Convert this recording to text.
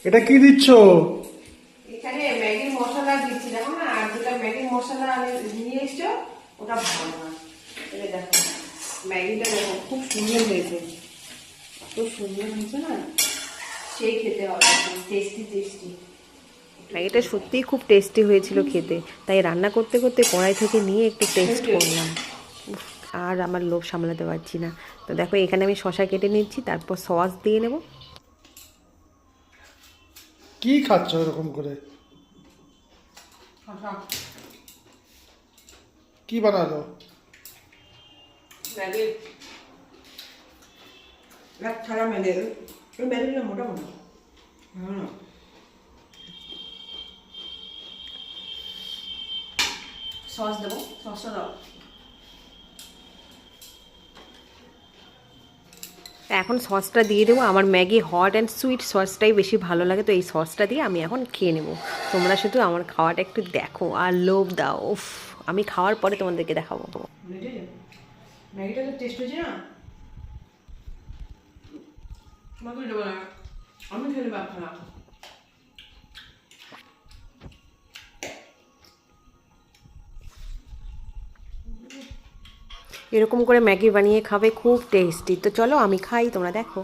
এটা কি দিচ্ছ? এখানে ম্যাগি মশলা দিচ্ছি, দেখো না, আর যেটা ম্যাগি মশলা নিয়ে এসছো ওটা ভালো না। এটা দেখো ম্যাগিটা দেখো খুব সুন্দর হয়েছে, খুব সুন্দর হয়েছে না, সেই খেতে হবে, টেস্টি টেস্টি। ম্যাগিটা সত্যিই খুব টেস্টি হয়েছিল খেতে, তাই রান্না করতে করতে কড়াই থেকে নিয়ে একটু টেস্ট করলাম। উফ, আর আমার লোভ সামলাতে পারছি না। তো দেখো এখানে আমি শসা কেটে নিচ্ছি, তারপর সস দিয়ে নেব। কি খাচ্ছ এরকম করে? কি বানালো? ম্যাগি এক ছাড়া ম্যাগি, ওই ম্যাগিটা মোটা মোটা ভালো না। সস দেবো, সসটা দাও। এখন সসটা দিয়ে দেবো। আমার ম্যাগি হট অ্যান্ড সুইট সসটাই বেশি ভালো লাগে, তো এই সসটা দিয়ে আমি এখন খেয়ে নেবো। তোমরা শুধু আমার খাওয়াটা একটু দেখো আর লোভ দাও। উফ, আমি খাওয়ার পরে তোমাদেরকে দেখাবো। ম্যাগিটা তো টেস্ট হয়েছে না, তোমাকে দেবো না, আমি খেলে পারবো না। এরকম করে ম্যাগি বানিয়ে খাবে, খুব টেস্টি। তো চলো আমি খাই, তোমরা দেখো।